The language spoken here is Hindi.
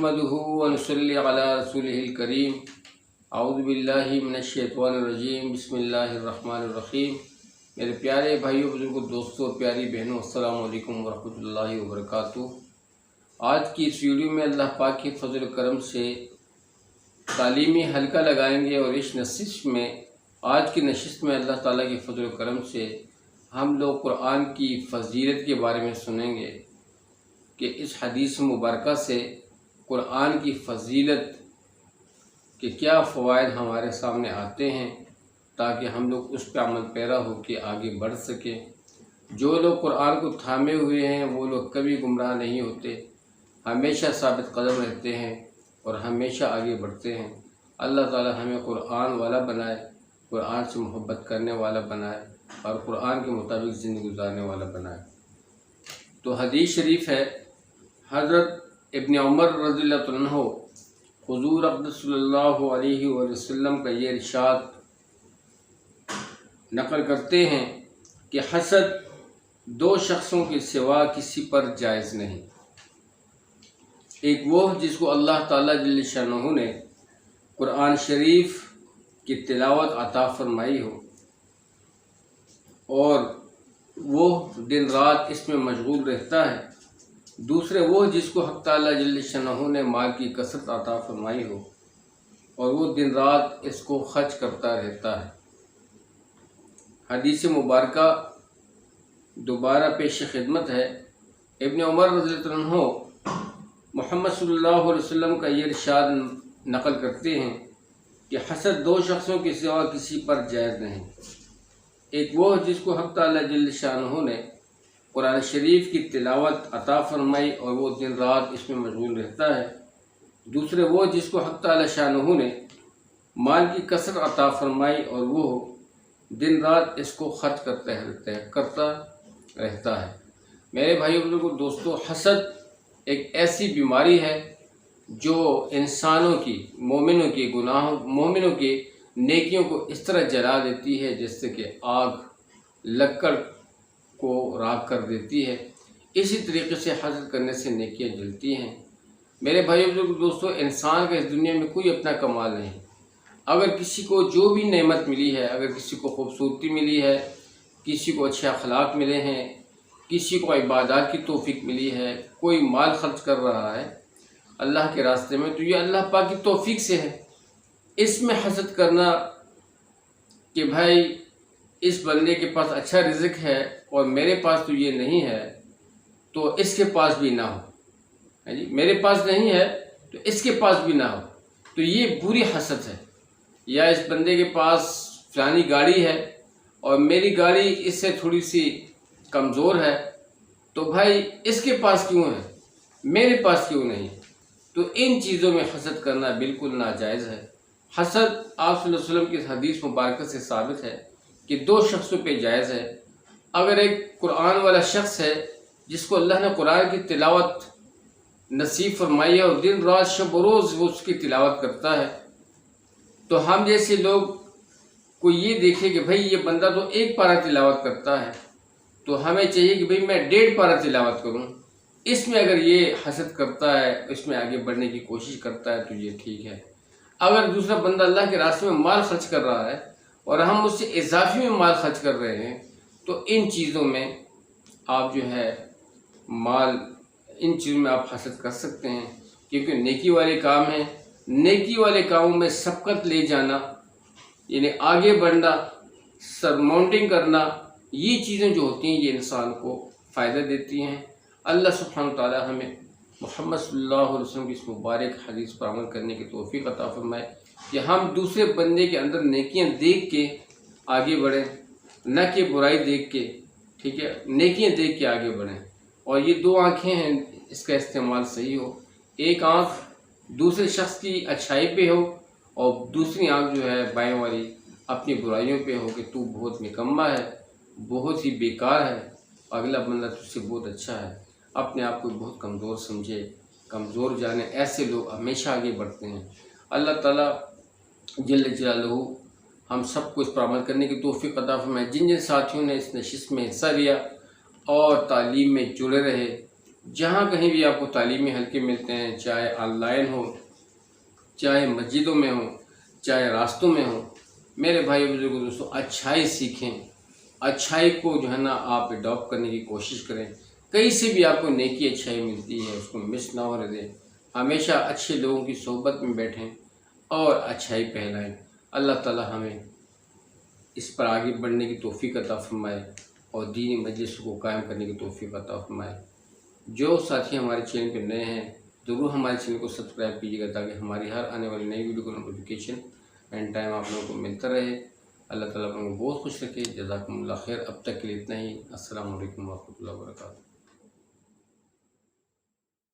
नहमदुहु व नुसल्ली अला रसूलिहिल करीम। औज़ु बिल्लाहि मिनश शैतानिर रजीम। बिस्मिल्लाहिर रहमानिर रहीम। मेरे प्यारे भाइयों, बुजुर्गों, दोस्तों और प्यारी बहनों, अस्सलामु अलैकुम व रहमतुल्लाहि व बरकातुहू। आज की इस वीडियो में अल्लाह पाक के फजल करम से तालीमी हल्का लगाएंगे और इस नशिस्त में, आज की नशिस्त में अल्लाह ताला के फजल करम से हम लोग कुरान की फजीलत के बारे में सुनेंगे कि इस हदीस मुबारका से कुरान की फजीलत के क्या फ़वाइद हमारे सामने आते हैं, ताकि हम लोग उस पर अमल पैरा हो के आगे बढ़ सकें। जो लोग कुरान को थामे हुए हैं वो लोग कभी गुमराह नहीं होते, हमेशा साबित कदम रहते हैं और हमेशा आगे बढ़ते हैं। अल्लाह ताला हमें कुरान वाला बनाए, कुरान से मोहब्बत करने वाला बनाए और कुरान के मुताबिक ज़िंदगी गुजारने वाला बनाए। तो हदीस शरीफ है, हज़रत इब्न उमर रज़ियल्लाहु अन्हु हुज़ूर अक़दस सल्लल्लाहु अलैहि वसल्लम का ये इरशाद नक़ल करते हैं कि हसद दो शख्सों के सिवा किसी पर जायज़ नहीं। एक वो जिसको अल्लाह ताला जल्ल शानहू ने कुरान शरीफ की तिलावत अता फरमाई हो और वो दिन रात इसमें मशगूल रहता है। दूसरे वो जिसको हक़ ताला जल्ल शानहू ने माल की कसरत अता फरमाई हो और वो दिन रात इसको खर्च करता रहता है। हदीस मुबारका दोबारा पेश खिदमत है। इब्न उमर रज़ियल्लाहु अन्हु मोहम्मद सल्लल्लाहु अलैहि वसल्लम का ये इरशाद नक़ल करते हैं कि हसद दो शख्सों के सिवा किसी पर जायज़ नहीं। एक वो जिसको हक़ ताला जल्ल शानहू ने कुरान शरीफ की तिलावत अता फरमाई और वो दिन रात इसमें मशगूल रहता है। दूसरे वो जिसको हक़ ताला शानहू ने माल की कसरत अता फरमाई और वो दिन रात इसको खर्च करता रहता है। मेरे भाइयों, बुजुर्गों, दोस्तों, हसद एक ऐसी बीमारी है जो इंसानों की, मोमिनों के गुनाहों, मोमिनों के नेकियों को इस तरह जला देती है जिससे कि आग लकड़ को राख कर देती है। इसी तरीके से हसद करने से नेकियां जलती हैं। मेरे भाइयों, दोस्तों, इंसान का इस दुनिया में कोई अपना कमाल नहीं। अगर किसी को जो भी नेमत मिली है, अगर किसी को खूबसूरती मिली है, किसी को अच्छे अखलाक मिले हैं, किसी को इबादत की तौफीक मिली है, कोई माल खर्च कर रहा है अल्लाह के रास्ते में, तो ये अल्लाह पाक की तौफीक से है। इसमें हसद करना कि भाई इस बंदे के पास अच्छा रिज़्क है और मेरे पास तो ये नहीं है, तो इसके पास भी ना हो, है जी, मेरे पास नहीं है तो इसके पास भी ना हो, तो ये बुरी हसद है। या इस बंदे के पास फलानी गाड़ी है और मेरी गाड़ी इससे थोड़ी सी कमज़ोर है, तो भाई इसके पास क्यों है, मेरे पास क्यों नहीं। तो इन चीज़ों में हसद करना बिल्कुल नाजायज़ है। हसद आप सल्लल्लाहु अलैहि वसल्लम की हदीस मुबारक से साबित है कि दो शख्सों पे जायज़ है। अगर एक कुरान वाला शख्स है जिसको अल्लाह ने कुरान की तिलावत नसीब फरमाई है और दिन रात शब रोज़ वो उसकी तिलावत करता है, तो हम जैसे लोग को ये देखे कि भाई ये बंदा तो एक पारा तिलावत करता है, तो हमें चाहिए कि भाई मैं 1.5 पारा तिलावत करूं। इसमें अगर ये हसद करता है, इसमें आगे बढ़ने की कोशिश करता है, तो ये ठीक है। अगर दूसरा बंदा अल्लाह के रास्ते में माल खर्च कर रहा है और हम उससे इजाफी में माल खर्च कर रहे हैं, तो इन चीज़ों में आप जो है इन चीज़ों में आप हसद कर सकते हैं, क्योंकि नेकी वाले काम हैं। नेकी वाले कामों में सबकत ले जाना, यानी आगे बढ़ना, सरमाउंटिंग करना, ये चीज़ें जो होती हैं ये इंसान को फ़ायदा देती हैं। अल्लाह सुब्हानहू व तआला हमें मोहम्मद सल्लल्लाहु अलैहि वसल्लम की इस मुबारक हदीस पर अमल करने की तौफीक अता फरमाए कि हम दूसरे बंदे के अंदर नेकियां देख के आगे बढ़ें, न कि बुराई देख के, ठीक है, नेकियां देख के आगे बढ़ें। और ये दो आँखें हैं, इसका इस्तेमाल सही हो। एक आँख दूसरे शख्स की अच्छाई पे हो और दूसरी आँख जो है बाएँ वाली अपनी बुराइयों पे हो कि तू बहुत निकम्मा है, बहुत ही बेकार है, अगला बंदा तुझसे बहुत अच्छा है। अपने आप को बहुत कमज़ोर समझे, कमज़ोर जाने, ऐसे लोग हमेशा आगे बढ़ते हैं। अल्लाह ताला जल्ल जलालहू हम सबको इस पर अमल करने की तौफीक अता फरमाए। जिन जिन साथियों ने इस नशिस्त में हिस्सा लिया और तालीम में जुड़े रहे, जहाँ कहीं भी आपको तालीमी हल्के मिलते हैं, चाहे ऑनलाइन हो, चाहे मस्जिदों में हो, चाहे रास्तों में हो, मेरे भाई बुजुर्गों दोस्तों, अच्छाई सीखें, अच्छाई को जो है ना आप अडॉप्ट करने की कोशिश करें। कहीं से भी आपको नेकी अच्छाई मिलती है, उसको मिस ना होने दें। हमेशा अच्छे लोगों की सोहबत में बैठें और अच्छाई फैलाएं। अल्लाह ताला हमें इस पर आगे बढ़ने की तौफीक अता फरमाए और दीनी मजलिस को कायम करने की तौफीक अता फरमाए। जो साथी हमारे चैनल पर नए हैं, ज़रूर हमारे चैनल को सब्सक्राइब कीजिएगा ताकि हमारी हर आने वाली नई वीडियो का नोटिफिकेशन एंड टाइम आप लोगों को मिलता रहे। अल्लाह ताला आप लोगों को बहुत खुश रखे। जज़ाकुमुल्लाह खैर। अब तक के लिए इतना ही। अस्सलामु अलैकुम व रहमतुल्लाहि व बरकातुहू।